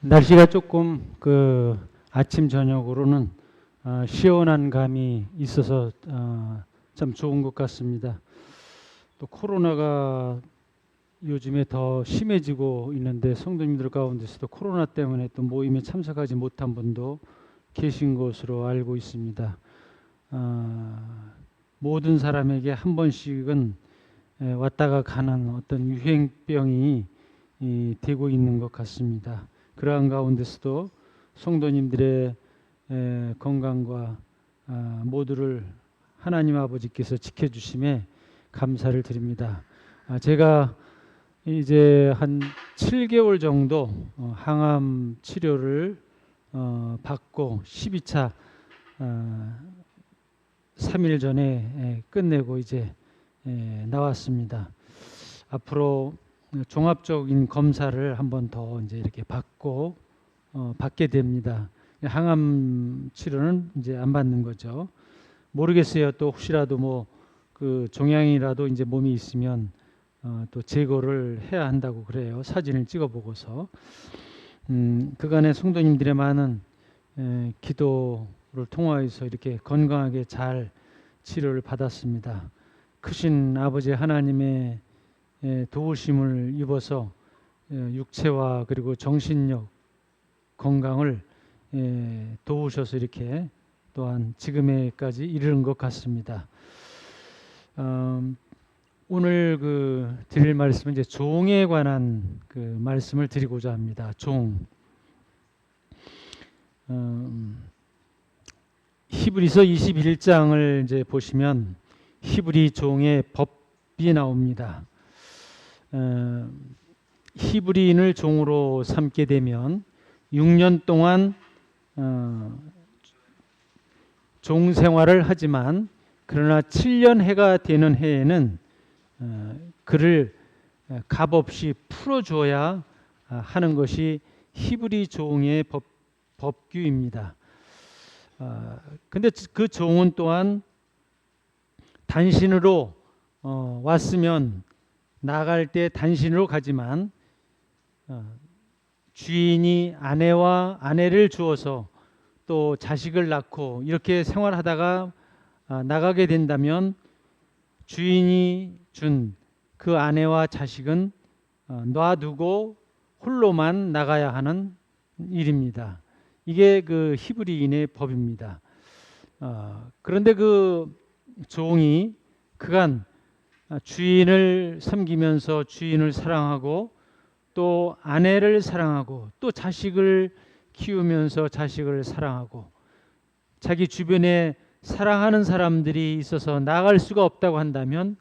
날씨가 조금 아침 저녁으로는 시원한 감이 있어서 참 좋은 것 같습니다. 또 코로나가 요즘에 더 심해지고 있는데 성도님들 가운데서도 코로나 때문에 또 모임에 참석하지 못한 분도 계신 것으로 알고 있습니다. 모든 사람에게 한 번씩은 왔다가 가는 어떤 유행병이 되고 있는 것 같습니다. 그러한 가운데서도 성도님들의 건강과 모두를 하나님 아버지께서 지켜주심에 감사를 드립니다. 제가 이제 한 7개월 정도 항암 치료를 받고 12차 3일 전에 끝내고 이제 나왔습니다. 앞으로 종합적인 검사를 한 번 더 이제 이렇게 받게 됩니다. 항암 치료는 이제 안 받는 거죠. 모르겠어요. 또 혹시라도 뭐 그 종양이라도 이제 몸에 있으면 또 제거를 해야 한다고 그래요. 사진을 찍어 보고서 그간의 성도님들의 많은 기도를 통하여서 이렇게 건강하게 잘 치료를 받았습니다. 크신 아버지 하나님의 도우심을 입어서 육체와 그리고 정신력 건강을 도우셔서 이렇게 또한 지금에까지 이르는 것 같습니다. 오늘 드릴 말씀은 이제 종에 관한 말씀을 드리고자 합니다. 종. 히브리서 21장을 이제 보시면 히브리 종의 법이 나옵니다. 히브리인을 종으로 삼게 되면 6년 동안 종 생활을 하지만 그러나 7년 해가 되는 해에는 그를 값없이 풀어줘야 하는 것이 히브리 종의 법규입니다. 근데 그 종은 또한 단신으로 왔으면 나갈 때 단신으로 가지만 주인이 아내를 주어서 또 자식을 낳고 이렇게 생활하다가 나가게 된다면 주인이 준 그 아내와 자식은 놔두고 홀로만 나가야 하는 일입니다. 이게 그 히브리인의 법입니다. 그런데 그 종이 그간 주인을 섬기면서 주인을 사랑하고 또 아내를 사랑하고 또 자식을 키우면서 자식을 사랑하고 자기 주변에 사랑하는 사람들이 있어서 나갈 수가 없다고 한다면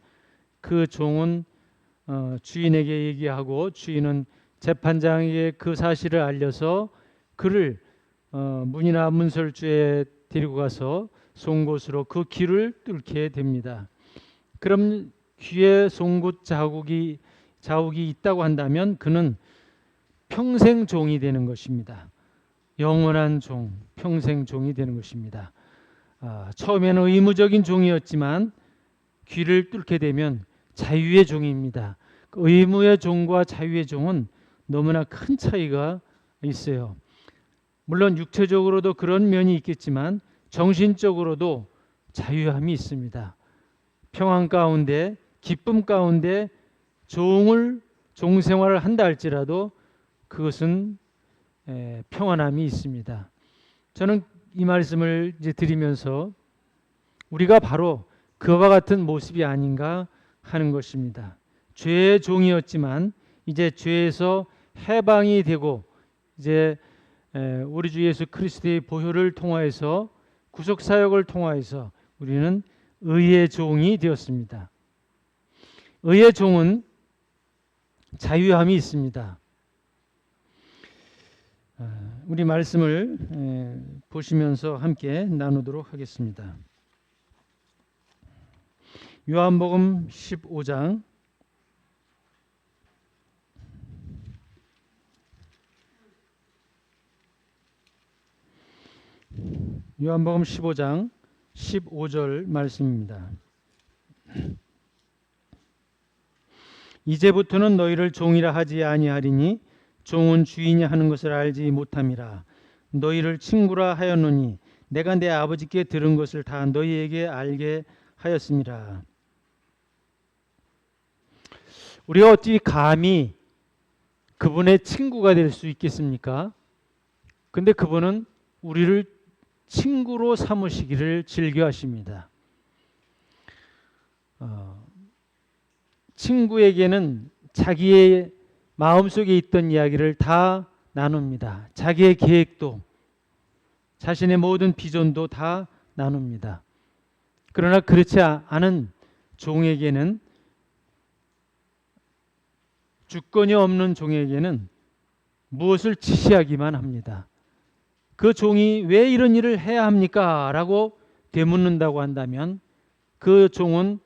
그 종은 주인에게 얘기하고 주인은 재판장에게 그 사실을 알려서 그를 문이나 문설주에 데리고 가서 송곳으로 그 귀를 뚫게 됩니다. 그럼 귀에 송곳 자국이 있다고 한다면 그는 평생 종이 되는 것입니다. 영원한 종, 평생 종이 되는 것입니다. 처음에는 의무적인 종이었지만 귀를 뚫게 되면 자유의 종입니다. 의무의 종과 자유의 종은 너무나 큰 차이가 있어요. 물론 육체적으로도 그런 면이 있겠지만 정신적으로도 자유함이 있습니다. 평안 가운데 기쁨 가운데 종 생활을 한다 할지라도 그것은 평안함이 있습니다. 저는 이 말씀을 이제 드리면서 우리가 바로 그와 같은 모습이 아닌가 하는 것입니다. 죄의 종이었지만 이제 죄에서 해방이 되고 이제 우리 주 예수 그리스도의 보혈을 통하여서 구속 사역을 통하여서 우리는 의의 종이 되었습니다. 의의 종은 자유함이 있습니다. 우리 말씀을 보시면서 함께 나누도록 하겠습니다. 요한복음 15장 요한복음 15장 15절 말씀입니다. 이제부터는 너희를 종이라 하지 아니하리니 종은 주인이 하는 것을 알지 못함이라. 너희를 친구라 하였노니 내가 내 아버지께 들은 것을 다 너희에게 알게 하였음이라. 우리가 어찌 감히 그분의 친구가 될 수 있겠습니까? 근데 그분은 우리를 친구로 삼으시기를 즐겨하십니다. 친구에게는 자기의 마음속에 있던 이야기를 다 나눕니다. 자기의 계획도, 자신의 모든 비전도 다 나눕니다. 그러나 그렇지 않은 종에게는, 주권이 없는 종에게는 무엇을 지시하기만 합니다. 그 종이 왜 이런 일을 해야 합니까? 라고 되묻는다고 한다면 그 종은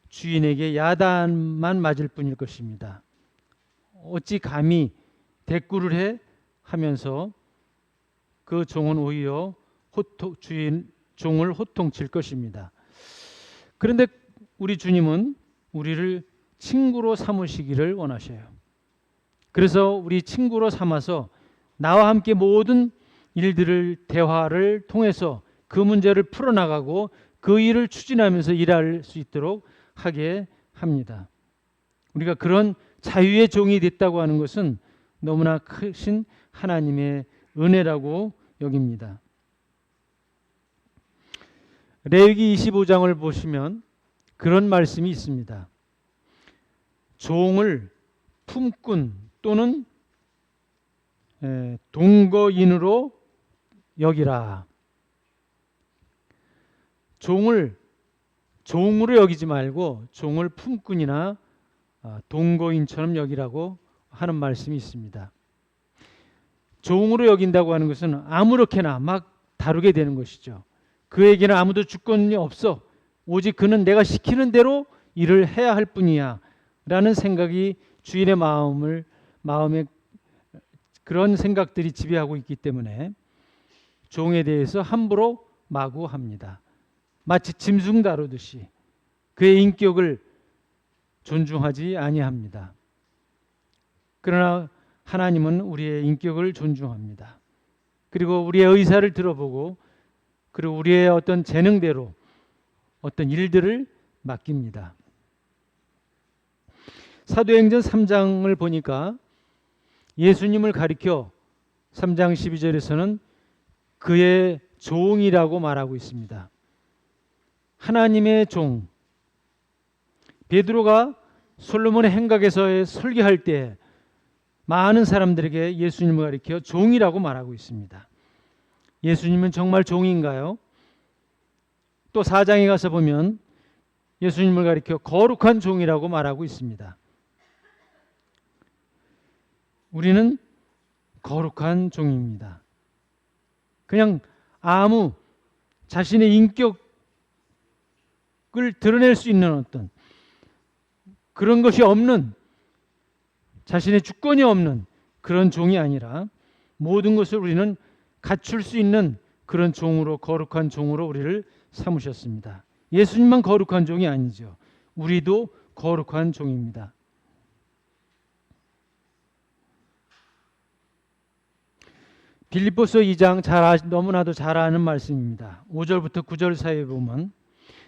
주인에게 야단만 맞을 뿐일 것입니다. 어찌 감히 대꾸를 해? 하면서 그 종은 오히려 종을 호통칠 것입니다. 그런데 우리 주님은 우리를 친구로 삼으시기를 원하셔요. 그래서 우리 친구로 삼아서 나와 함께 모든 일들을, 대화를 통해서 그 문제를 풀어나가고 그 일을 추진하면서 일할 수 있도록 하게 합니다. 우리가 그런 자유의 종이 됐다고 하는 것은 너무나 크신 하나님의 은혜라고 여깁니다. 레위기 25장을 보시면 그런 말씀이 있습니다. 종을 품꾼 또는 동거인으로 여기라. 종을 종으로 여기지 말고 종을 품꾼이나 동거인처럼 여기라고 하는 말씀이 있습니다. 종으로 여긴다고 하는 것은 아무렇게나 막 다루게 되는 것이죠. 그에게는 아무도 주권이 없어. 오직 그는 내가 시키는 대로 일을 해야 할 뿐이야 라는 생각이 주인의 마음에 그런 생각들이 지배하고 있기 때문에 종에 대해서 함부로 마구합니다. 마치 짐승 다루듯이 그의 인격을 존중하지 아니합니다. 그러나 하나님은 우리의 인격을 존중합니다. 그리고 우리의 의사를 들어보고 그리고 우리의 어떤 재능대로 어떤 일들을 맡깁니다. 사도행전 3장을 보니까 예수님을 가리켜 3장 12절에서는 그의 종이라고 말하고 있습니다. 하나님의 종. 베드로가 솔로몬의 행각에서 설교할 때 많은 사람들에게 예수님을 가리켜 종이라고 말하고 있습니다. 예수님은 정말 종인가요? 또 4장에 가서 보면 예수님을 가리켜 거룩한 종이라고 말하고 있습니다. 우리는 거룩한 종입니다. 그냥 아무 자신의 인격을 드러낼 수 있는 어떤 그런 것이 없는, 자신의 주권이 없는 그런 종이 아니라 모든 것을 우리는 갖출 수 있는 그런 종으로, 거룩한 종으로 우리를 삼으셨습니다. 예수님만 거룩한 종이 아니죠. 우리도 거룩한 종입니다. 빌립보서 2장 너무나도 잘 아는 말씀입니다. 5절부터 9절 사이에 보면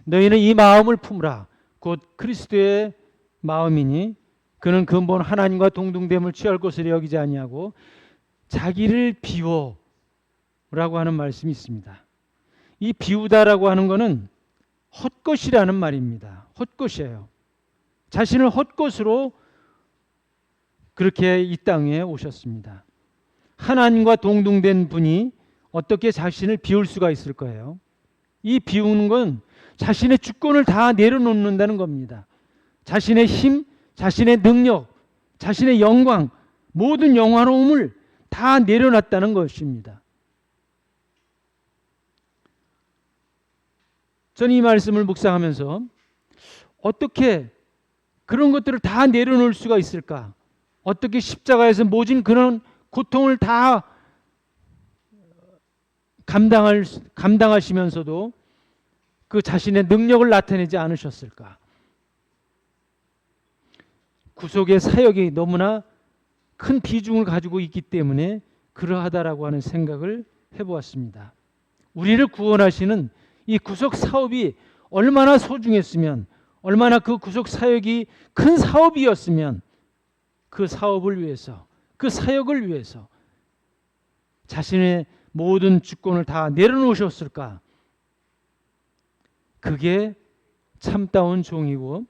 너희는 이 마음을 품으라. 곧 그리스도의 마음이니 그는 근본 하나님과 동등됨을 취할 것으로 여기지 아니하고 자기를 비워 라고 하는 말씀이 있습니다. 이 비우다라고 하는 것은 헛것이라는 말입니다. 헛것이에요. 자신을 헛것으로 그렇게 이 땅에 오셨습니다. 하나님과 동등된 분이 어떻게 자신을 비울 수가 있을 거예요? 이 비우는 건 자신의 주권을 다 내려놓는다는 겁니다. 자신의 힘, 자신의 능력, 자신의 영광, 모든 영화로움을 다 내려놨다는 것입니다. 저는 이 말씀을 묵상하면서 어떻게 그런 것들을 다 내려놓을 수가 있을까? 어떻게 십자가에서 모진 그런 고통을 다 감당하시면서도 그 자신의 능력을 나타내지 않으셨을까? 구속의 사역이 너무나 큰 비중을 가지고 있기 때문에 그러하다라고 하는 생각을 해보았습니다. 우리를 구원하시는 이 구속 사업이 얼마나 소중했으면, 얼마나 그 구속 사역이 큰 사업이었으면 그 사업을 위해서, 그 사역을 위해서 자신의 모든 주권을 다 내려놓으셨을까? 그게 참다운 종이고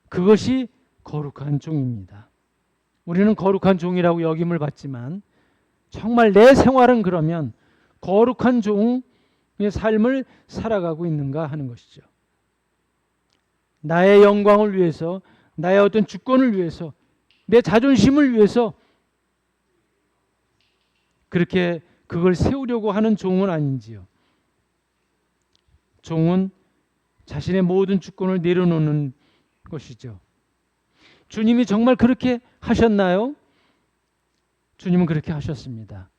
그것이 거룩한 종입니다. 우리는 거룩한 종이라고 여김을 받지만 정말 내 생활은 그러면 거룩한 종의 삶을 살아가고 있는가 하는 것이죠. 나의 영광을 위해서, 나의 어떤 주권을 위해서, 내 자존심을 위해서 그렇게 그걸 세우려고 하는 종은 아닌지요. 종은 자신의 모든 주권을 내려놓는 것이죠. 주님이 정말 그렇게 하셨나요? 주님은 그렇게 하셨습니다.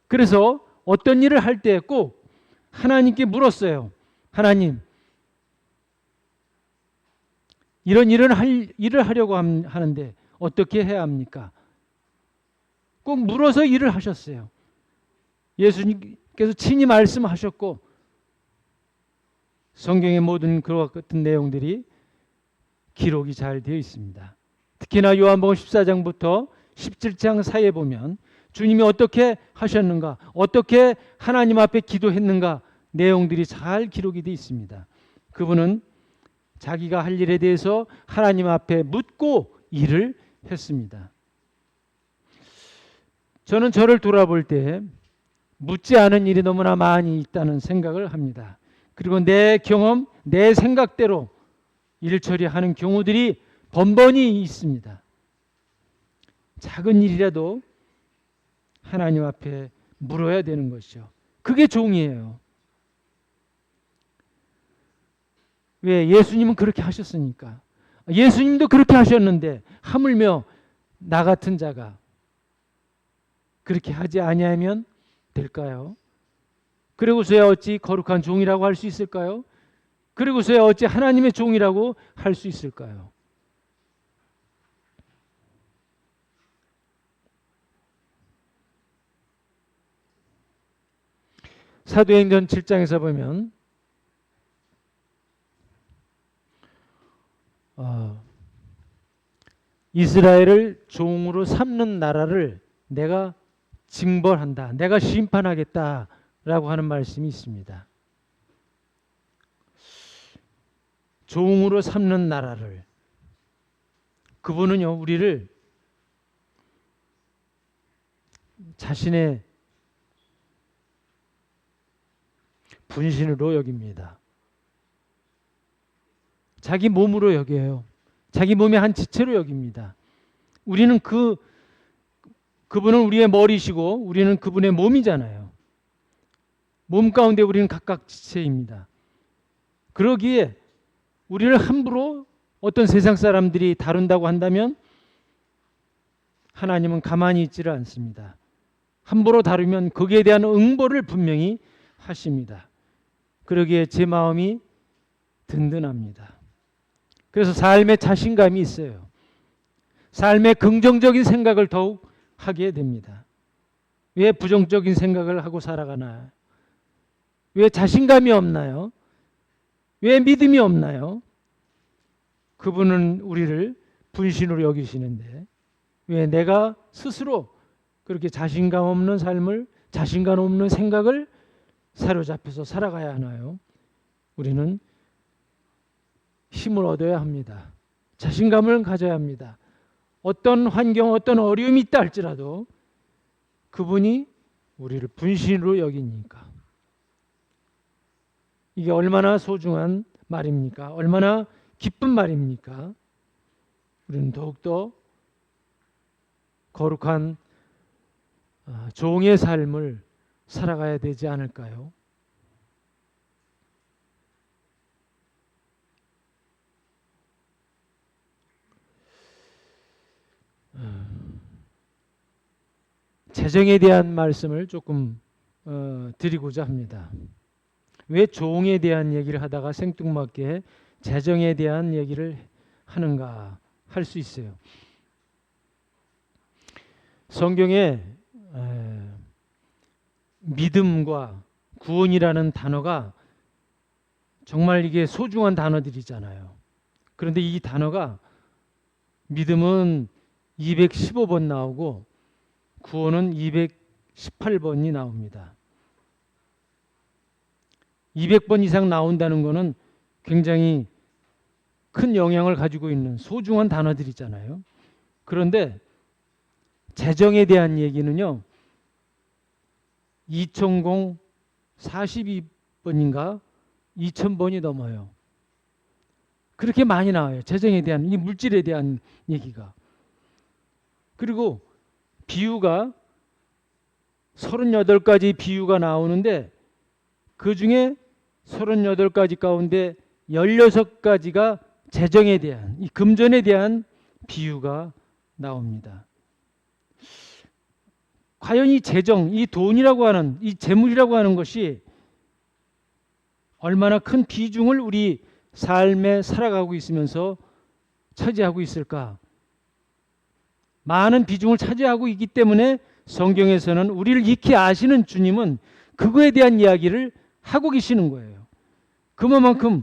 그래서 어떤 일을 할 때 꼭 하나님께 물었어요. 하나님, 이런 일을 하려고 하는데 어떻게 해야 합니까? 꼭 물어서 일을 하셨어요. 예수님께서 친히 말씀하셨고 성경의 모든 그와 같은 내용들이 기록이 잘 되어 있습니다. 특히나 요한복음 14장부터 17장 사이에 보면 주님이 어떻게 하셨는가, 어떻게 하나님 앞에 기도했는가 내용들이 잘 기록이 되어 있습니다. 그분은 자기가 할 일에 대해서 하나님 앞에 묻고 일을 했습니다. 저는 저를 돌아볼 때 묻지 않은 일이 너무나 많이 있다는 생각을 합니다. 그리고 내 경험, 내 생각대로 일 처리하는 경우들이 번번이 있습니다. 작은 일이라도 하나님 앞에 물어야 되는 것이죠. 그게 종이에요. 왜? 예수님은 그렇게 하셨으니까. 예수님도 그렇게 하셨는데 하물며 나 같은 자가 그렇게 하지 아니하면 될까요? 그리고서야 어찌 거룩한 종이라고 할 수 있을까요? 그리고서야 어찌 하나님의 종이라고 할 수 있을까요? 사도행전 7장에서 보면 이스라엘을 종으로 삼는 나라를 내가 징벌한다, 내가 심판하겠다라고 하는 말씀이 있습니다. 종으로 삼는 나라를, 그분은요 우리를 자신의 분신으로 여깁니다. 자기 몸으로 여겨요. 자기 몸의 한 지체로 여깁니다. 우리는 그분은 우리의 머리시고 우리는 그분의 몸이잖아요. 몸 가운데 우리는 각각 지체입니다. 그러기에 우리를 함부로 어떤 세상 사람들이 다룬다고 한다면 하나님은 가만히 있지를 않습니다. 함부로 다루면 거기에 대한 응보를 분명히 하십니다. 그러기에 제 마음이 든든합니다. 그래서 삶에 자신감이 있어요. 삶에 긍정적인 생각을 더욱 하게 됩니다. 왜 부정적인 생각을 하고 살아가나요? 왜 자신감이 없나요? 왜 믿음이 없나요? 그분은 우리를 분신으로 여기시는데 왜 내가 스스로 그렇게 자신감 없는 삶을, 자신감 없는 생각을 사로잡혀서 살아가야 하나요? 우리는 힘을 얻어야 합니다. 자신감을 가져야 합니다. 어떤 환경, 어떤 어려움이 있다 할지라도 그분이 우리를 분신으로 여기니까. 이게 얼마나 소중한 말입니까? 얼마나 기쁜 말입니까? 우리는 더욱더 거룩한 종의 삶을 살아가야 되지 않을까요? 재정에 대한 말씀을 조금 드리고자 합니다. 왜 종에 대한 얘기를 하다가 생뚱맞게 재정에 대한 얘기를 하는가 할 수 있어요. 성경에 믿음과 구원이라는 단어가 정말 이게 소중한 단어들이잖아요. 그런데 이 단어가 믿음은 215번 나오고 구원은 218번이 나옵니다. 200번 이상 나온다는 것은 굉장히 큰 영향을 가지고 있는 소중한 단어들이잖아요. 그런데 재정에 대한 얘기는요, 2042번인가 2000번이 넘어요. 그렇게 많이 나와요. 재정에 대한, 이 물질에 대한 얘기가. 그리고 비유가 38가지 비유가 나오는데 그 중에 38가지 가운데 16가지가 재정에 대한, 이 금전에 대한 비유가 나옵니다. 과연 이 재정, 이 돈이라고 하는, 이 재물이라고 하는 것이 얼마나 큰 비중을 우리 삶에 살아가고 있으면서 차지하고 있을까? 많은 비중을 차지하고 있기 때문에 성경에서는 우리를 익히 아시는 주님은 그거에 대한 이야기를 하고 계시는 거예요. 그만큼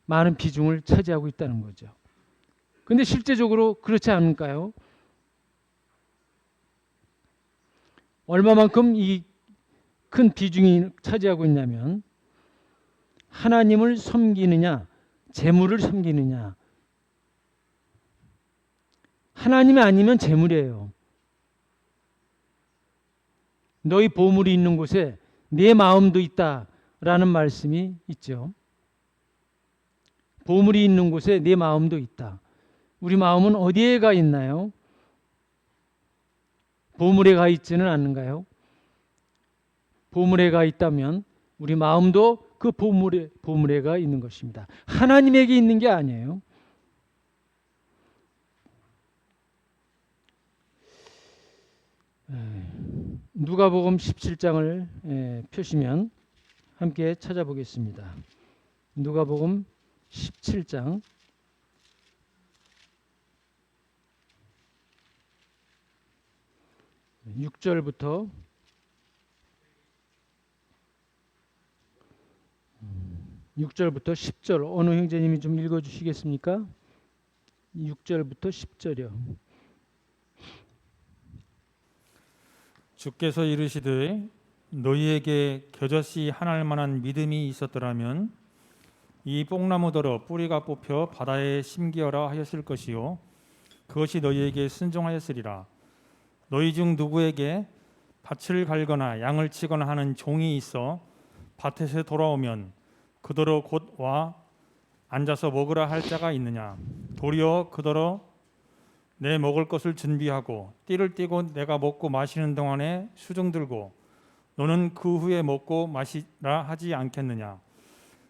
많은 비중을 차지하고 있다는 거죠. 그런데 실제적으로 그렇지 않을까요? 얼마만큼 이 큰 비중이 차지하고 있냐면 하나님을 섬기느냐, 재물을 섬기느냐. 하나님이 아니면 재물이에요. 너희 보물이 있는 곳에 내 마음도 있다라는 말씀이 있죠. 보물이 있는 곳에 내 마음도 있다. 우리 마음은 어디에 가 있나요? 보물에 가 있지는 않는가요? 보물에 가 있다면 우리 마음도 그 보물에 가 있는 것입니다. 하나님에게 있는 게 아니에요. 누가복음 17장을 펴시면 함께 찾아보겠습니다. 누가복음 17장 6절부터 10절 어느 형제님이 좀 읽어주시겠습니까? 6절부터 10절이요. 주께서 이르시되 너희에게 겨자씨 하나일 만한 믿음이 있었더라면 이 뽕나무더러 뿌리가 뽑혀 바다에 심기어라 하였을 것이요 그것이 너희에게 순종하였으리라. 너희 중 누구에게 밭을 갈거나 양을 치거나 하는 종이 있어 밭에서 돌아오면 그더러 곧 와 앉아서 먹으라 할 자가 있느냐? 도리어 그더러 내 먹을 것을 준비하고 띠를 띠고 내가 먹고 마시는 동안에 수종 들고 너는 그 후에 먹고 마시라 하지 않겠느냐?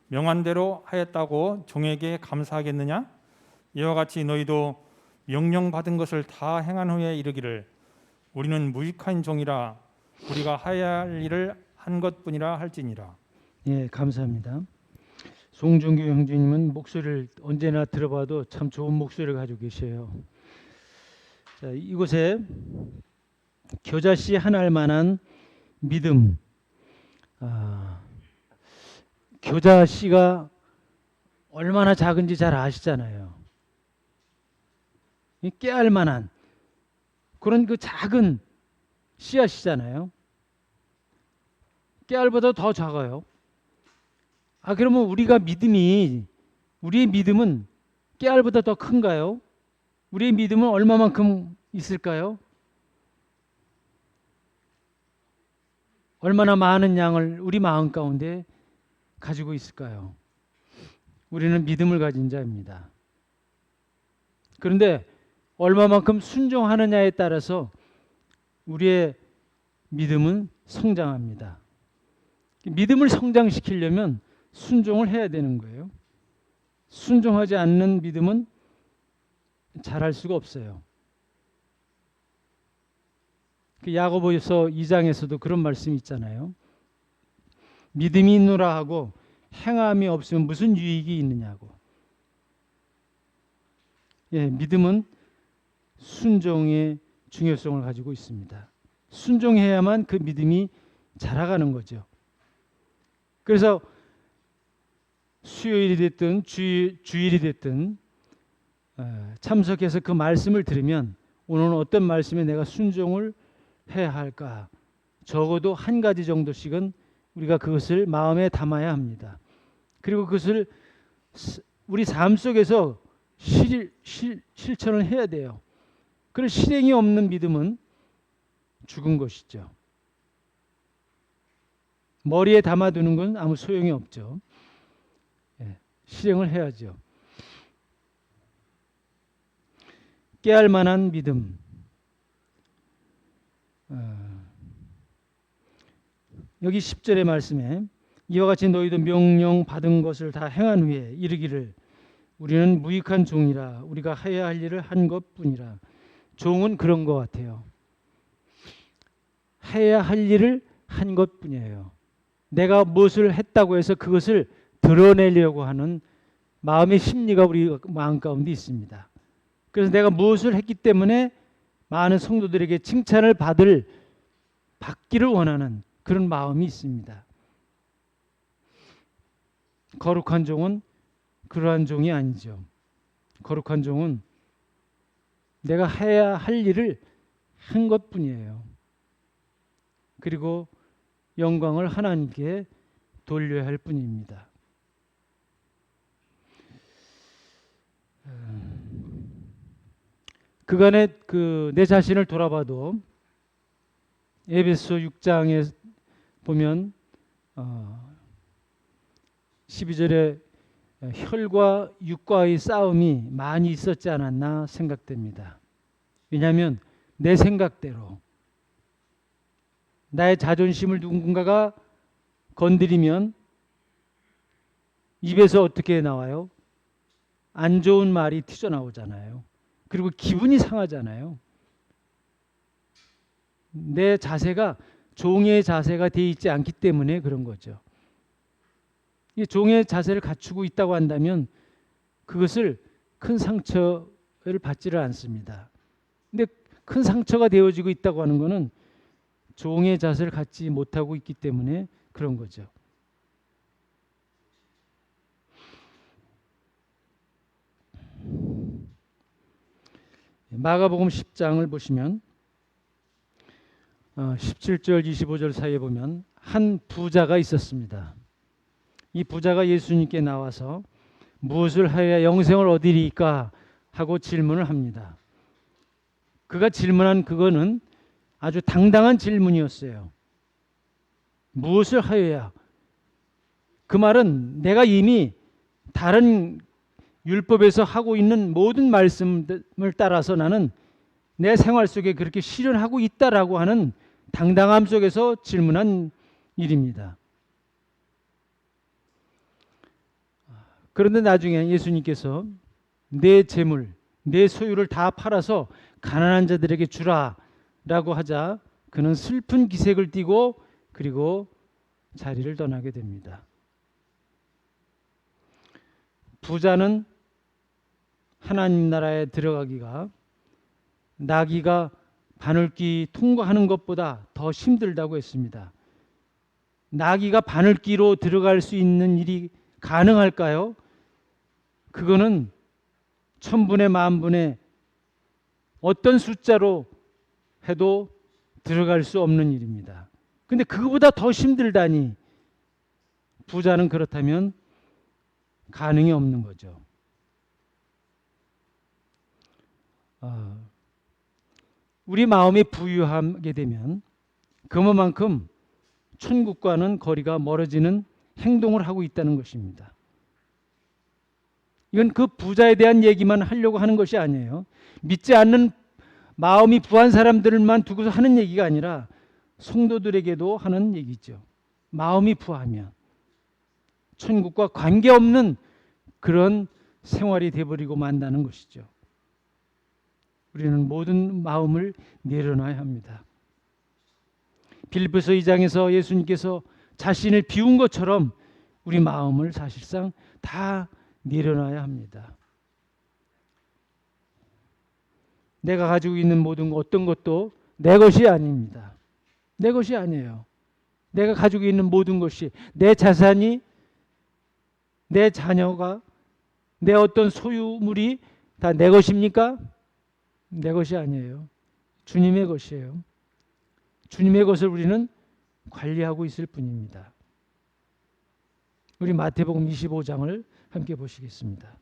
명한 대로 하였다고 종에게 감사하겠느냐? 이와 같이 너희도 명령받은 것을 다 행한 후에 이르기를 우리는 무익한 종이라 우리가 하여야 할 일을 한 것뿐이라 할지니라. 예, 감사합니다. 송중규 형제님은 목소리를 언제나 들어봐도 참 좋은 목소리를 가지고 계셔요. 자, 이곳에 겨자씨 하나일 만한 믿음. 겨자씨가 얼마나 작은지 잘 아시잖아요. 깨알 만한 그런 그 작은 씨앗이잖아요. 깨알보다 더 작아요. 그러면 우리의 믿음은 깨알보다 더 큰가요? 우리의 믿음은 얼마만큼 있을까요? 얼마나 많은 양을 우리 마음 가운데 가지고 있을까요? 우리는 믿음을 가진 자입니다. 그런데 얼마만큼 순종하느냐에 따라서 우리의 믿음은 성장합니다. 믿음을 성장시키려면 순종을 해야 되는 거예요. 순종하지 않는 믿음은 잘할 수가 없어요. 야고보서 2장에서도 그런 말씀이 있잖아요. 믿음이 있노라 하고 행함이 없으면 무슨 유익이 있느냐고. 예, 믿음은 순종의 중요성을 가지고 있습니다. 순종해야만 그 믿음이 자라가는 거죠. 그래서 수요일이 됐든 주일이 됐든 참석해서 그 말씀을 들으면 오늘은 어떤 말씀에 내가 순종을 해야 할까? 적어도 한 가지 정도씩은 우리가 그것을 마음에 담아야 합니다. 그리고 그것을 우리 삶 속에서 실천을 해야 돼요. 그런 실행이 없는 믿음은 죽은 것이죠. 머리에 담아두는 건 아무 소용이 없죠. 실행을 해야죠. 깨알 만한 믿음. 여기 10절의 말씀에 이와 같이 너희도 명령 받은 것을 다 행한 후에 이르기를 우리는 무익한 종이라 우리가 해야 할 일을 한 것뿐이라. 종은 그런 것 같아요. 해야 할 일을 한 것뿐이에요. 내가 무엇을 했다고 해서 그것을 드러내려고 하는 마음의 심리가 우리 마음 가운데 있습니다. 그래서 내가 무엇을 했기 때문에 많은 성도들에게 칭찬을 받기를 원하는 그런 마음이 있습니다. 거룩한 종은 그러한 종이 아니죠. 거룩한 종은 내가 해야 할 일을 한 것뿐이에요. 그리고 영광을 하나님께 돌려야 할 뿐입니다. 그간에 내 자신을 돌아봐도 에베소 6장에 보면 12절에 혈과 육과의 싸움이 많이 있었지 않았나 생각됩니다. 왜냐하면 내 생각대로 나의 자존심을 누군가가 건드리면 입에서 어떻게 나와요? 안 좋은 말이 튀어나오잖아요. 그리고 기분이 상하잖아요. 내 자세가 종의 자세가 되어 있지 않기 때문에 그런 거죠. 이 종의 자세를 갖추고 있다고 한다면 그것을 큰 상처를 받지를 않습니다. 근데 큰 상처가 되어지고 있다고 하는 것은 종의 자세를 갖지 못하고 있기 때문에 그런 거죠. 마가복음 10장을 보시면 17절 25절 사이에 보면 한 부자가 있었습니다. 이 부자가 예수님께 나와서 무엇을 하여야 영생을 얻으리까 하고 질문을 합니다. 그가 질문한 그거는 아주 당당한 질문이었어요. 무엇을 하여야? 그 말은 내가 이미 다른 율법에서 하고 있는 모든 말씀을 따라서 나는 내 생활 속에 그렇게 실현하고 있다라고 하는 당당함 속에서 질문한 일입니다. 그런데 나중에 예수님께서 내 재물, 내 소유를 다 팔아서 가난한 자들에게 주라 라고 하자 그는 슬픈 기색을 띠고 그리고 자리를 떠나게 됩니다. 부자는 하나님 나라에 들어가기가 나귀가 바늘귀 통과하는 것보다 더 힘들다고 했습니다. 나귀가 바늘귀로 들어갈 수 있는 일이 가능할까요? 그거는 천분의 만분의 어떤 숫자로 해도 들어갈 수 없는 일입니다. 근데 그거보다 더 힘들다니 부자는 그렇다면 가능이 없는 거죠. 우리 마음이 부유하게 되면 그만큼 천국과는 거리가 멀어지는 행동을 하고 있다는 것입니다. 이건 그 부자에 대한 얘기만 하려고 하는 것이 아니에요. 믿지 않는 마음이 부한 사람들만 두고서 하는 얘기가 아니라 성도들에게도 하는 얘기죠. 마음이 부하면 천국과 관계없는 그런 생활이 되어버리고 만다는 것이죠. 우리는 모든 마음을 내려놔야 합니다. 빌립보서 2장에서 예수님께서 자신을 비운 것처럼 우리 마음을 사실상 다 내려놔야 합니다. 내가 가지고 있는 모든 어떤 것도 내 것이 아닙니다. 내 것이 아니에요. 내가 가지고 있는 모든 것이, 내 자산이, 내 자녀가, 내 어떤 소유물이 다 내 것입니까? 내 것이 아니에요. 주님의 것이에요. 주님의 것을 우리는 관리하고 있을 뿐입니다. 우리 마태복음 25장을 함께 보시겠습니다.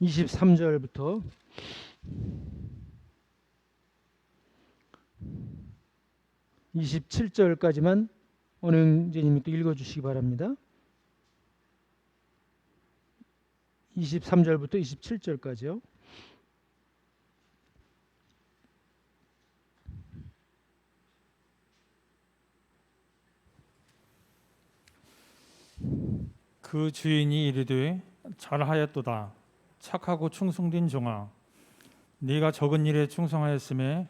(23절부터) 27절까지만 원영재님이 또 읽어주시기 바랍니다. 23절부터 27절까지요. 그 주인이 이르되 잘하였도다. 착하고 충성된 종아, 네가 적은 일에 충성하였음에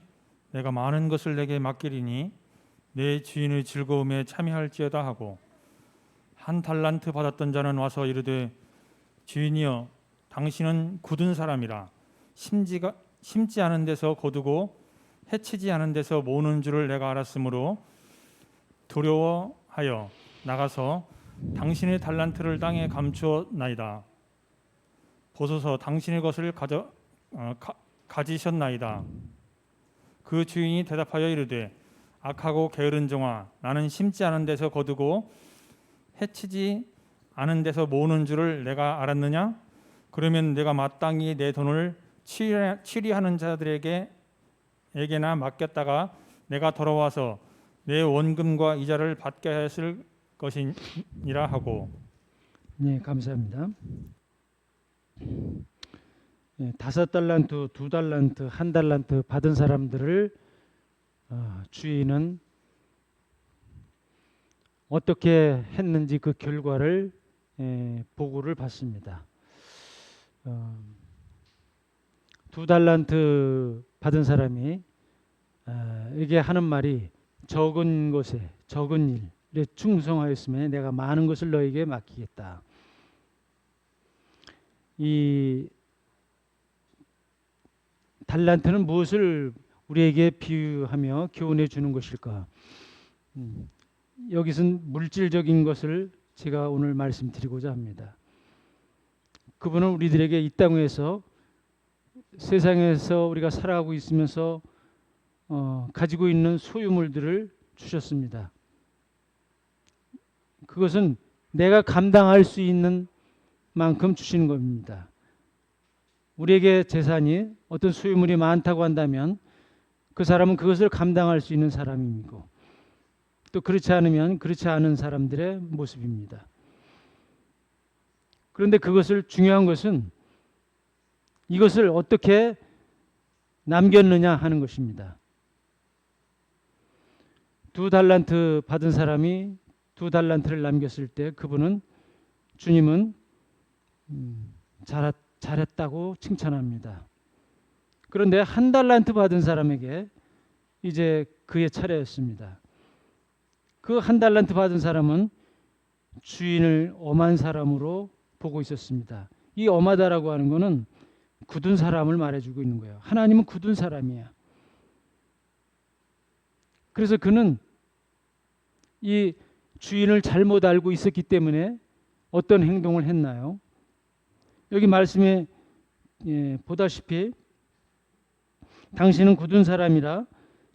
내가 많은 것을 내게 맡기리니 내 주인의 즐거움에 참여할지어다 하고, 한 달란트 받았던 자는 와서 이르되 주인이여, 당신은 굳은 사람이라 심지 않은 데서 거두고 해치지 않은 데서 모으는 줄을 내가 알았으므로 두려워하여 나가서 당신의 달란트를 땅에 감추었나이다. 보소서, 당신의 것을 가지셨나이다. 그 주인이 대답하여 이르되 악하고 게으른 종아, 나는 심지 않은 데서 거두고 해치지 않은 데서 모으는 줄을 내가 알았느냐? 그러면 내가 마땅히 내 돈을 취리하는 자들에게나 맡겼다가 내가 돌아와서 내 원금과 이자를 받게 하였을 것이니라 하고. 네, 감사합니다. 5달란트, 2달란트, 1달란트 받은 사람들을 주인은 어떻게 했는지 그 결과를 보고를 받습니다. 2달란트 받은 사람이 이게 하는 말이, 적은 것에 적은 일에 충성하였으면 내가 많은 것을 너에게 맡기겠다. 이 달란트는 무엇을 우리에게 비유하며 교훈해 주는 것일까? 여기서는 물질적인 것을 제가 오늘 말씀드리고자 합니다. 그분은 우리들에게 이 땅에서, 세상에서 우리가 살아가고 있으면서 가지고 있는 소유물들을 주셨습니다. 그것은 내가 감당할 수 있는 만큼 주시는 겁니다. 우리에게 재산이, 어떤 소유물이 많다고 한다면 그 사람은 그것을 감당할 수 있는 사람이고, 또 그렇지 않으면 그렇지 않은 사람들의 모습입니다. 그런데 그것을, 중요한 것은 이것을 어떻게 남겼느냐 하는 것입니다. 2달란트 받은 사람이 2달란트를 남겼을 때 그분은, 주님은 잘했다고 칭찬합니다. 그런데 1달란트 받은 사람에게 이제 그의 차례였습니다. 그 1달란트 받은 사람은 주인을 엄한 사람으로 보고 있었습니다. 이 엄하다라고 하는 것은 굳은 사람을 말해주고 있는 거예요. 하나님은 굳은 사람이야. 그래서 그는 이 주인을 잘못 알고 있었기 때문에 어떤 행동을 했나요? 여기 말씀에 보다시피 당신은 굳은 사람이라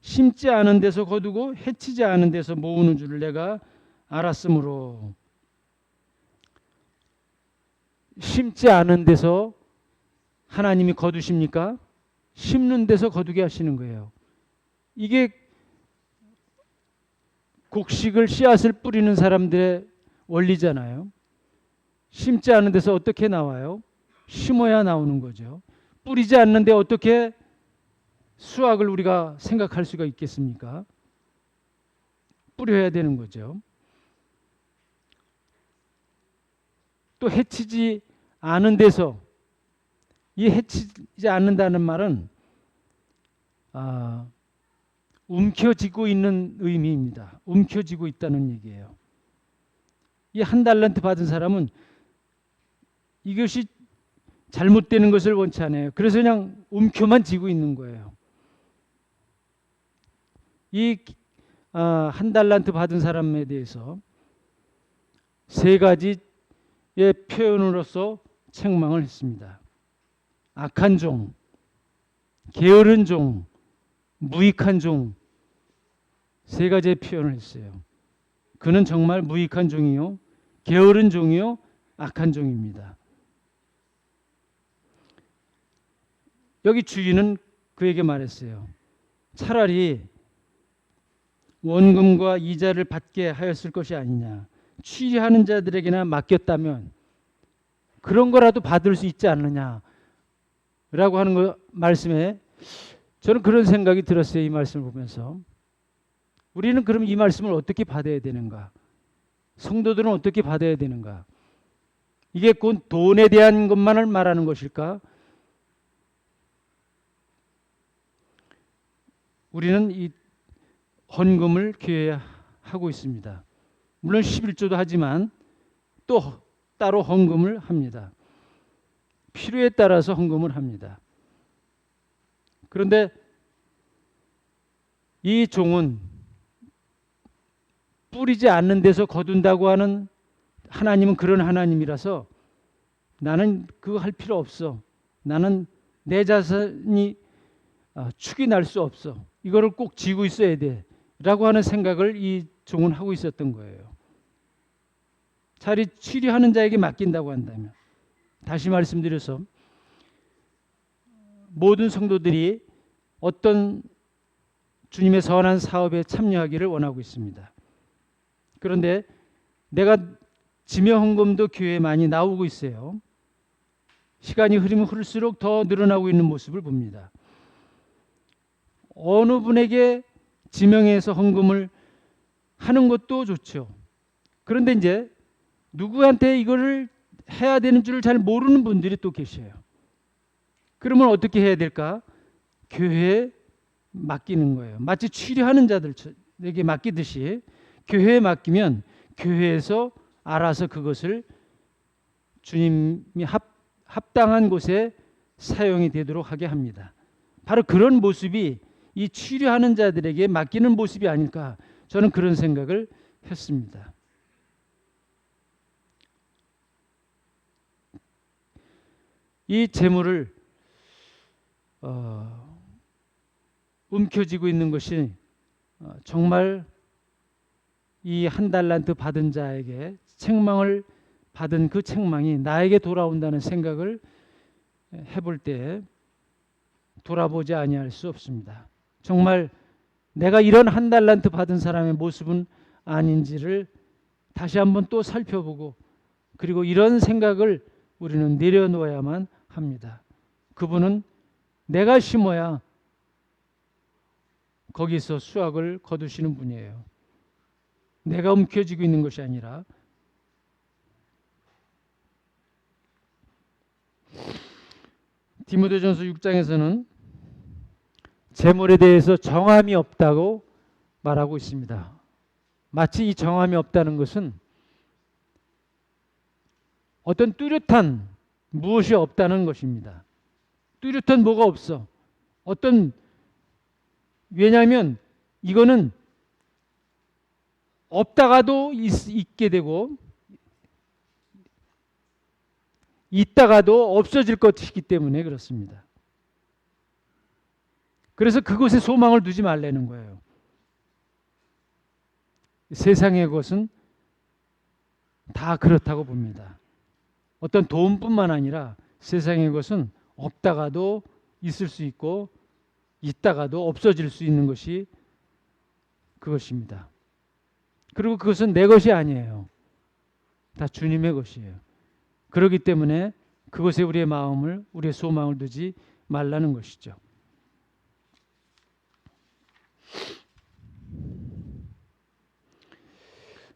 심지 않은 데서 거두고 해치지 않은 데서 모으는 줄을 내가 알았으므로. 심지 않은 데서 하나님이 거두십니까? 심는 데서 거두게 하시는 거예요. 이게 곡식을, 씨앗을 뿌리는 사람들의 원리잖아요. 심지 않은 데서 어떻게 나와요? 심어야 나오는 거죠. 뿌리지 않는데 어떻게 수확을 우리가 생각할 수가 있겠습니까? 뿌려야 되는 거죠. 또 해치지 않은 데서, 이 해치지 않는다는 말은 움켜쥐고 있는 의미입니다. 움켜쥐고 있다는 얘기예요. 이 한 달란트 받은 사람은 이것이 잘못되는 것을 원치 않아요. 그래서 그냥 움켜만 쥐고 있는 거예요. 이 한 달란트 받은 사람에 대해서 세 가지의 표현으로서 책망을 했습니다. 악한 종, 게으른 종, 무익한 종, 세 가지의 표현을 했어요. 그는 정말 무익한 종이요, 게으른 종이요, 악한 종입니다. 여기 주인은 그에게 말했어요. 차라리 원금과 이자를 받게 하였을 것이 아니냐. 취리하는 자들에게나 맡겼다면 그런 거라도 받을 수 있지 않느냐 라고 하는 거 말씀에 저는 그런 생각이 들었어요. 이 말씀을 보면서 우리는 그럼 이 말씀을 어떻게 받아야 되는가? 성도들은 어떻게 받아야 되는가? 이게 곧 돈에 대한 것만을 말하는 것일까? 우리는 이 헌금을 교회에 하고 있습니다. 물론 11조도 하지만 또 따로 헌금을 합니다. 필요에 따라서 헌금을 합니다. 그런데 이 종은 뿌리지 않는 데서 거둔다고 하는 하나님은 그런 하나님이라서 나는 그거 할 필요 없어. 나는 내 자산이 축이 날 수 없어. 이거를 꼭 쥐고 있어야 돼. 라고 하는 생각을 이 종은 하고 있었던 거예요. 차라리 취리하는 자에게 맡긴다고 한다면, 다시 말씀드려서 모든 성도들이 어떤 주님의 선한 사업에 참여하기를 원하고 있습니다. 그런데 내가 지명 헌금도 교회에 많이 나오고 있어요. 시간이 흐르면 흐를수록 더 늘어나고 있는 모습을 봅니다. 어느 분에게 지명해서 헌금을 하는 것도 좋죠. 그런데 이제 누구한테 이거를 해야 되는 줄을 잘 모르는 분들이 또 계셔요. 그러면 어떻게 해야 될까? 교회에 맡기는 거예요. 마치 취리하는 자들에게 맡기듯이 교회에 맡기면 교회에서 알아서 그것을 주님이 합당한 곳에 사용이 되도록 하게 합니다. 바로 그런 모습이 이 취리하는 자들에게 맡기는 모습이 아닐까, 저는 그런 생각을 했습니다. 이 재물을 움켜쥐고 있는 것이 정말 이 한 달란트 받은 자에게 책망을 받은 그 책망이 나에게 돌아온다는 생각을 해볼 때 돌아보지 아니할 수 없습니다. 정말 내가 이런 한 달란트 받은 사람의 모습은 아닌지를 다시 한번 또 살펴보고, 그리고 이런 생각을 우리는 내려놓아야만 합니다. 그분은 내가 심어야 거기서 수확을 거두시는 분이에요. 내가 움켜쥐고 있는 것이 아니라. 디모데전서 6장에서는 재물에 대해서 정함이 없다고 말하고 있습니다. 마치 이 정함이 없다는 것은 어떤 뚜렷한 무엇이 없다는 것입니다. 뚜렷한 뭐가 없어. 왜냐하면 이거는 없다가도 있게 되고 있다가도 없어질 것이기 때문에 그렇습니다. 그래서 그것에 소망을 두지 말라는 거예요. 세상의 것은 다 그렇다고 봅니다. 어떤 돈뿐만 아니라 세상의 것은 없다가도 있을 수 있고 있다가도 없어질 수 있는 것이 그것입니다. 그리고 그것은 내 것이 아니에요. 다 주님의 것이에요. 그렇기 때문에 그것에 우리의 마음을, 우리의 소망을 두지 말라는 것이죠.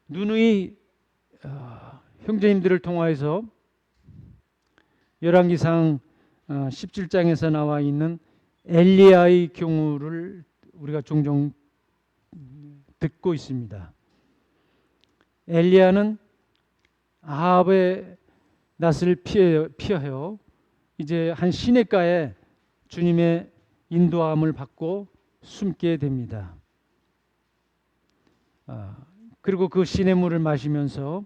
누누이 형제님들을 통하여서 열왕기상 17장에서 나와 있는 엘리야의 경우를 우리가 종종 듣고 있습니다. 엘리야는 아합의 낯을 피하여 이제 한 시냇가에 주님의 인도함을 받고 숨게 됩니다. 그리고 그 시냇물을 마시면서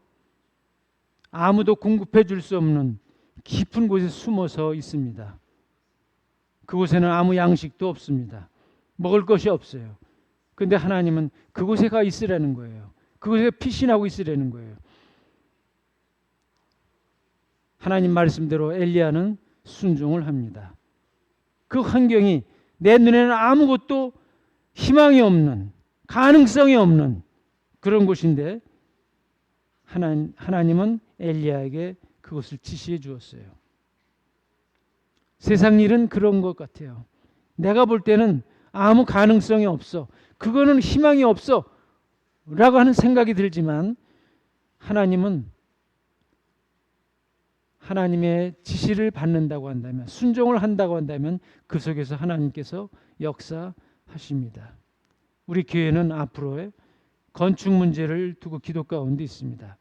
아무도 공급해 줄 수 없는 깊은 곳에 숨어서 있습니다. 그곳에는 아무 양식도 없습니다. 먹을 것이 없어요. 그런데 하나님은 그곳에 가 있으라는 거예요. 그곳에 피신하고 있으라는 거예요. 하나님 말씀대로 엘리야는 순종을 합니다. 그 환경이 내 눈에는 아무것도 희망이 없는, 가능성이 없는 그런 곳인데 하나님은 엘리야에게 그것을 지시해 주었어요. 세상 일은 그런 것 같아요. 내가 볼 때는 아무 가능성이 없어. 그거는 희망이 없어. 라고 하는 생각이 들지만 하나님은 하나님의 지시를 받는다고 한다면, 순종을 한다고 한다면 그 속에서 하나님께서 역사하십니다. 우리 교회는 앞으로의 건축 문제를 두고 기도 가운데 있습니다.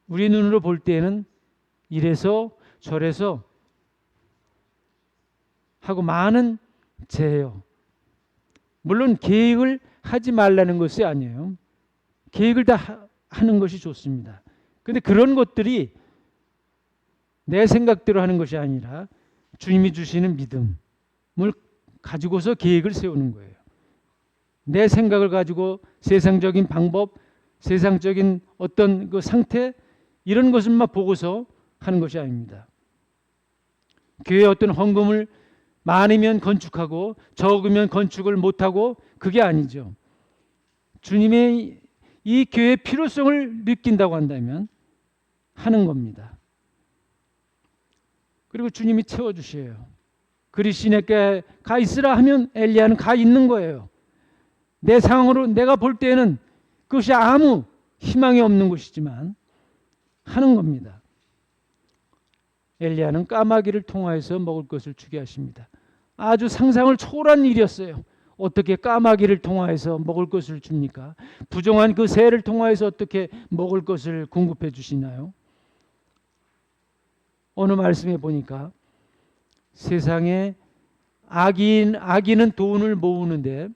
우리 눈으로 볼 때는 이래서 저래서 하고 많은 죄예요. 물론 계획을 하지 말라는 것이 아니에요. 계획을 다 하는 것이 좋습니다. 그런데 그런 것들이 내 생각대로 하는 것이 아니라 주님이 주시는 믿음을 가지고서 계획을 세우는 거예요. 내 생각을 가지고 세상적인 방법, 세상적인 어떤 그 상태 이런 것을만 보고서 하는 것이 아닙니다. 교회에 어떤 헌금을 많으면 건축하고 적으면 건축을 못하고 그게 아니죠. 주님의 이 교회의 필요성을 느낀다고 한다면 하는 겁니다. 그리고 주님이 채워주셔요. 그리 시냇가에 가 있으라 하면 엘리야는 가 있는 거예요. 내 상황으로 내가 볼 때는 그것이 아무 희망이 없는 것이지만 하는 겁니다. 엘리야는 까마귀를 통하여서 먹을 것을 주게 하십니다. 아주 상상을 초월한 일이었어요. 어떻게 까마귀를 통하여서 먹을 것을 줍니까? 부정한 그 새를 통하여서 어떻게 먹을 것을 공급해 주시나요? 어느 말씀에 보니까 세상에 악인은 돈을 모으는데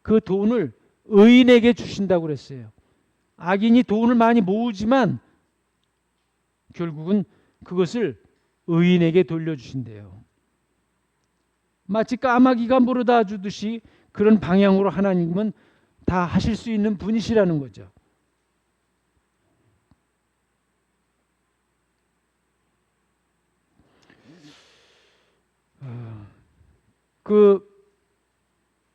그 돈을 의인에게 주신다고 그랬어요. 악인이 돈을 많이 모으지만 결국은 그것을 의인에게 돌려주신대요. 마치 까마귀가 물어다 주듯이 그런 방향으로 하나님은 다 하실 수 있는 분이시라는 거죠. 그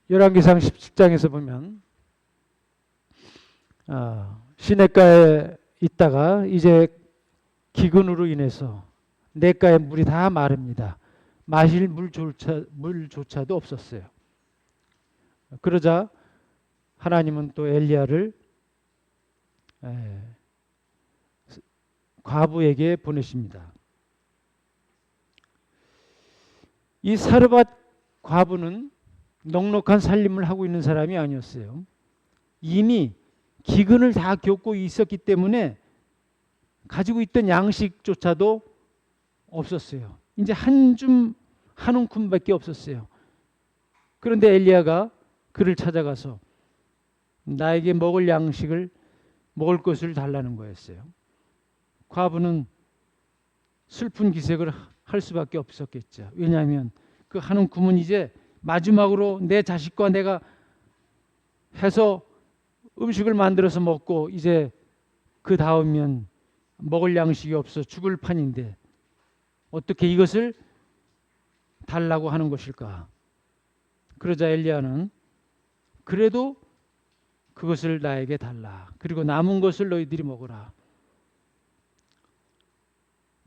열왕기상 17장에서 보면 시냇가에 있다가 이제 기근으로 인해서 냇가에 물이 다 마릅니다. 마실 물조차도 없었어요. 그러자 하나님은 또 엘리야를 과부에게 보내십니다. 이 사르밧 과부는 넉넉한 살림을 하고 있는 사람이 아니었어요. 이미 기근을 다 겪고 있었기 때문에 가지고 있던 양식조차도 없었어요. 이제 한 움큼밖에 없었어요. 그런데 엘리야가 그를 찾아가서 나에게 먹을 것을 달라는 거였어요. 과부는 슬픈 기색을 할 수밖에 없었겠죠. 왜냐하면 그 한 움큼은 이제 마지막으로 내 자식과 내가 해서 음식을 만들어서 먹고 이제 그 다음면 먹을 양식이 없어 죽을 판인데 어떻게 이것을 달라고 하는 것일까? 그러자 엘리야는 그래도 그것을 나에게 달라. 그리고 남은 것을 너희들이 먹어라.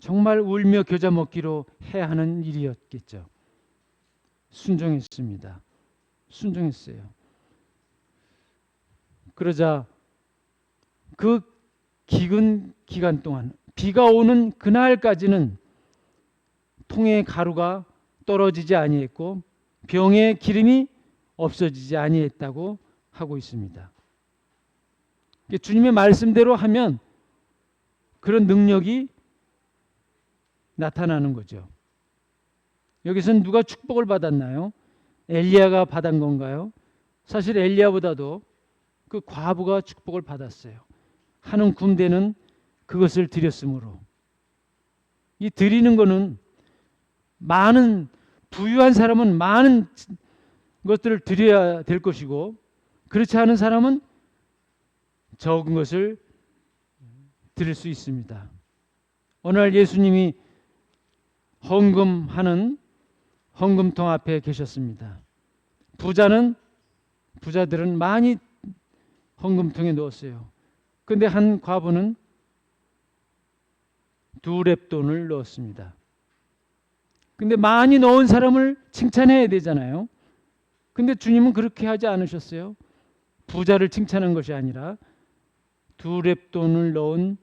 정말 울며 겨자 먹기로 해야 하는 일이었겠죠. 순종했습니다. 순종했어요. 그러자 그 기근 기간 동안 비가 오는 그날까지는 통에 가루가 떨어지지 아니했고 병에 기름이 없어지지 아니했다고 하고 있습니다. 주님의 말씀대로 하면 그런 능력이 나타나는 거죠. 여기서는 누가 축복을 받았나요? 엘리야가 받은 건가요? 사실 엘리야보다도 그 과부가 축복을 받았어요. 하는 군대는 그것을 드렸으므로. 이 드리는 거는 많은 부유한 사람은 많은 것들을 드려야 될 것이고, 그렇지 않은 사람은 적은 것을 드릴 수 있습니다. 어느 날 예수님이 헌금하는 헌금통 앞에 계셨습니다. 부자들은 많이 헌금통에 넣었어요. 그런데 한 과부는 2렙돈을 넣었습니다. 근데 많이 넣은 사람을 칭찬해야 되잖아요. 근데 주님은 그렇게 하지 않으셨어요. 부자를 칭찬한 것이 아니라 2렙돈을 넣은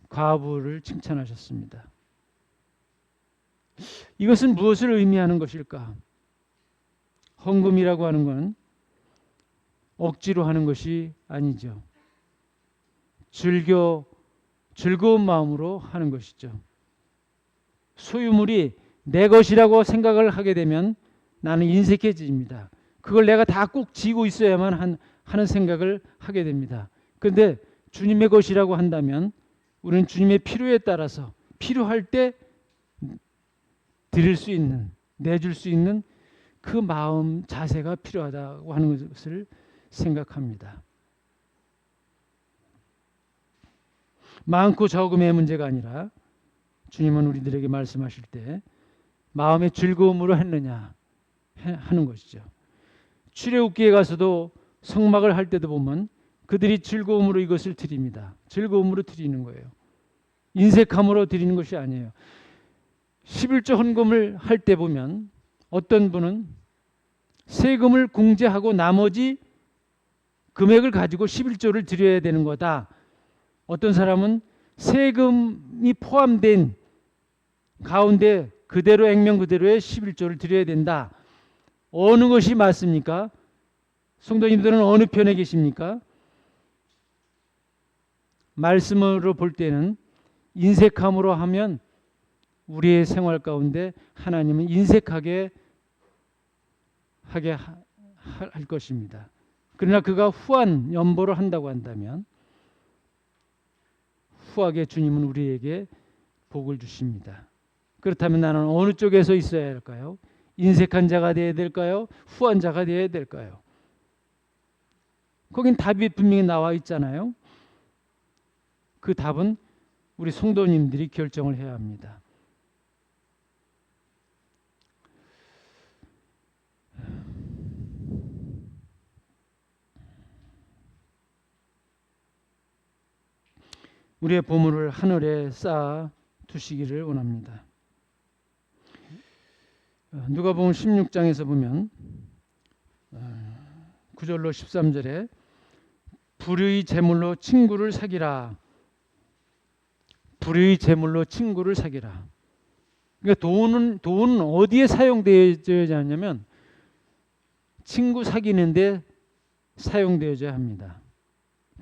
과부를 칭찬하셨습니다. 이것은 무엇을 의미하는 것일까? 헌금이라고 하는 건 억지로 하는 것이 아니죠. 즐거운 마음으로 하는 것이죠. 소유물이 내 것이라고 생각을 하게 되면 나는 인색해집니다. 그걸 내가 다 꼭 쥐고 있어야만 하는 생각을 하게 됩니다. 그런데 주님의 것이라고 한다면 우리는 주님의 필요에 따라서 필요할 때 드릴 수 있는, 내줄 수 있는 그 마음 자세가 필요하다고 하는 것을 생각합니다. 많고 적음의 문제가 아니라 주님은 우리들에게 말씀하실 때 마음의 즐거움으로 했느냐 하는 것이죠. 출애굽기에 가서도 성막을 할 때도 보면 그들이 즐거움으로 이것을 드립니다. 즐거움으로 드리는 거예요. 인색함으로 드리는 것이 아니에요. 11조 헌금을 할 때 보면 어떤 분은 세금을 공제하고 나머지 금액을 가지고 11조를 드려야 되는 거다. 어떤 사람은 세금이 포함된 가운데 그대로 액면 그대로의 11조를 드려야 된다. 어느 것이 맞습니까? 성도님들은 어느 편에 계십니까? 말씀으로 볼 때는 인색함으로 하면 우리의 생활 가운데 하나님은 인색하게 하게 할 것입니다. 그러나 그가 후한 연보를 한다고 한다면 후하게 주님은 우리에게 복을 주십니다. 그렇다면 나는 어느 쪽에서 있어야 할까요? 인색한 자가 되어야 될까요? 후한 자가 되어야 될까요? 거긴 답이 분명히 나와 있잖아요. 그 답은 우리 성도님들이 결정을 해야 합니다. 우리의 보물을 하늘에 쌓아 두시기를 원합니다. 누가복음 16장에서 보면 9절로 13절에 불의의 재물로 친구를 사기라. 불의의 재물로 친구를 사기라. 그러니까 돈은 어디에 사용되어야 하냐면 친구 사귀는데 사용되어야 합니다.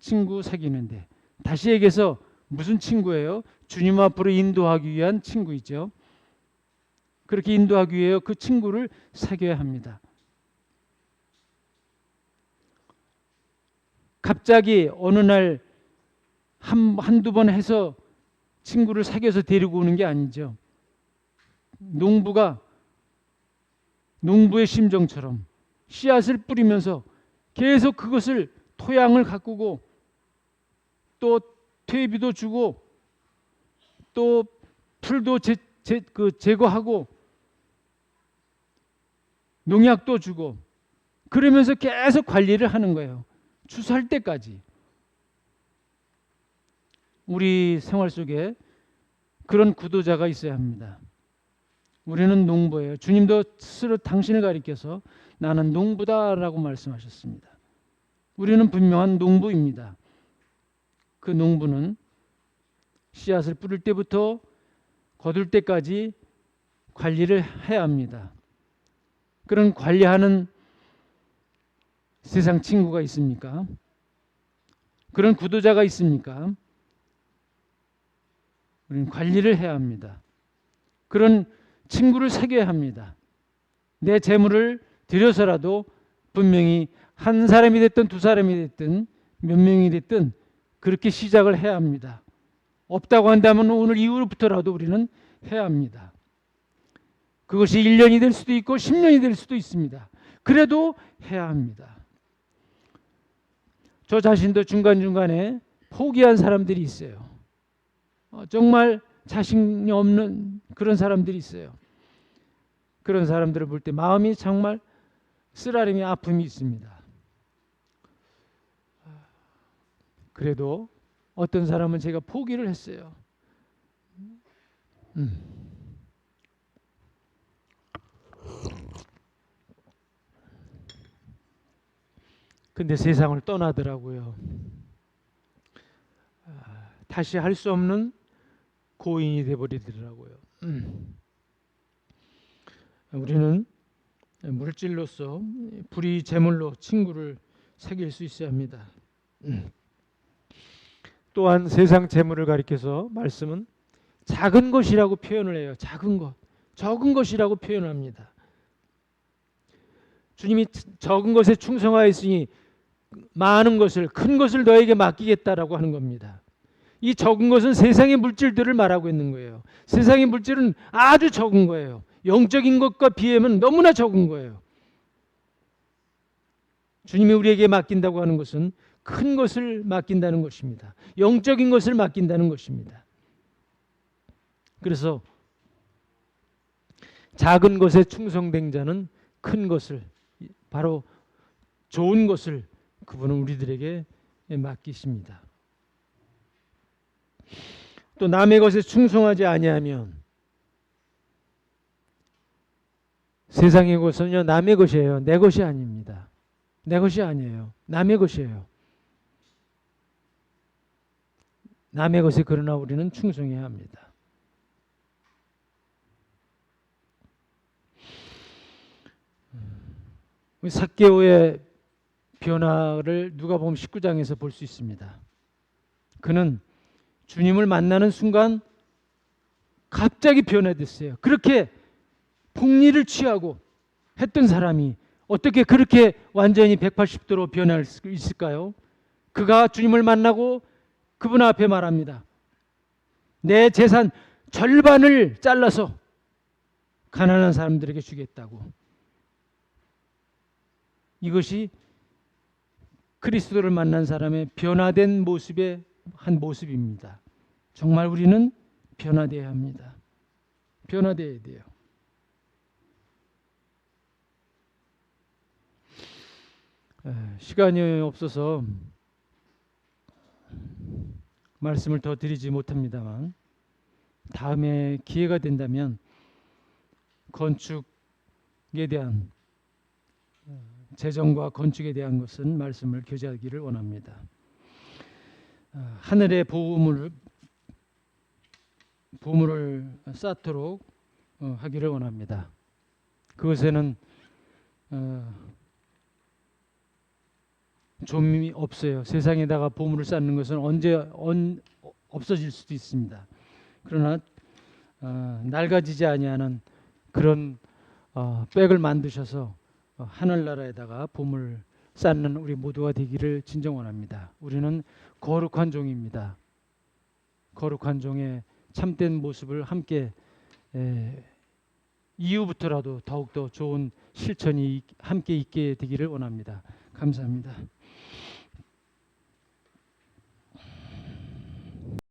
친구 사귀는데. 다시 얘기해서 무슨 친구예요? 주님 앞으로 인도하기 위한 친구이죠. 그렇게 인도하기 위해 그 친구를 사귀어야 합니다. 갑자기 어느 날 한두 번 해서 친구를 사귀어서 데리고 오는 게 아니죠. 농부의 심정처럼 씨앗을 뿌리면서 계속 그것을 토양을 가꾸고 또 퇴비도 주고 또 풀도 제거하고 농약도 주고 그러면서 계속 관리를 하는 거예요. 추수할 때까지. 우리 생활 속에 그런 구도자가 있어야 합니다. 우리는 농부예요. 주님도 스스로 당신을 가리켜서 나는 농부다라고 말씀하셨습니다. 우리는 분명한 농부입니다. 그 농부는 씨앗을 뿌릴 때부터 거둘 때까지 관리를 해야 합니다. 그런 관리하는 세상 친구가 있습니까? 그런 구도자가 있습니까? 우리는 관리를 해야 합니다. 그런 친구를 사귀어야 합니다. 내 재물을 들여서라도 분명히 한 사람이 됐든 두 사람이 됐든 몇 명이 됐든 그렇게 시작을 해야 합니다. 없다고 한다면 오늘 이후부터라도 우리는 해야 합니다. 그것이 1년이 될 수도 있고 10년이 될 수도 있습니다. 그래도 해야 합니다. 저 자신도 중간중간에 포기한 사람들이 있어요. 정말 자신이 없는 그런 사람들이 있어요. 그런 사람들을 볼 때 마음이 정말 쓰라림이 아픔이 있습니다. 그래도 어떤 사람은 제가 포기를 했어요. 근데 세상을 떠나더라고요. 다시 할 수 없는 고인이 되어버리더라고요. 우리는 물질로서 불의 재물로 친구를 사귈 수 있어야 합니다. 또한 세상 재물을 가리켜서 말씀은 작은 것이라고 표현을 해요. 작은 것, 적은 것이라고 표현합니다. 주님이 적은 것에 충성하였으니 많은 것을, 큰 것을 너에게 맡기겠다라고 하는 겁니다. 이 적은 것은 세상의 물질들을 말하고 있는 거예요. 세상의 물질은 아주 적은 거예요. 영적인 것과 비하면 너무나 적은 거예요. 주님이 우리에게 맡긴다고 하는 것은 큰 것을 맡긴다는 것입니다. 영적인 것을 맡긴다는 것입니다. 그래서 작은 것에 충성된 자는 큰 것을, 바로 좋은 것을 그분은 우리들에게 맡기십니다. 또 남의 것에 충성하지 아니하면, 세상의 것은요 남의 것이에요. 내 것이 아닙니다. 내 것이 아니에요. 남의 것이에요. 남의 것에 그러나 우리는 충성해야 합니다. 삭개오의 변화를 누가복음 19장에서 볼 수 있습니다. 그는 주님을 만나는 순간 갑자기 변화됐어요. 그렇게 폭리를 취하고 했던 사람이 어떻게 그렇게 완전히 180도로 변할 수 있을까요? 그가 주님을 만나고 그분 앞에 말합니다. 내 재산 절반을 잘라서 가난한 사람들에게 주겠다고. 이것이 그리스도를 만난 사람의 변화된 모습의 한 모습입니다. 정말 우리는 변화되어야 합니다. 변화되어야 돼요. 시간이 없어서 말씀을 더 드리지 못합니다만 다음에 기회가 된다면 건축에 대한, 재정과 건축에 대한 것은 말씀을 교제하기를 원합니다. 하늘의 보물을 쌓도록 하기를 원합니다. 그것에는 좀이 없어요. 세상에다가 보물을 쌓는 것은 언제 없어질 수도 있습니다. 그러나 낡아지지 아니하는 그런 백을 만드셔서 하늘나라에다가 보물 쌓는 우리 모두가 되기를 진정 원합니다. 우리는 거룩한 종입니다. 거룩한 종의 참된 모습을 함께 이후부터라도 더욱더 좋은 실천이 함께 있게 되기를 원합니다. 감사합니다.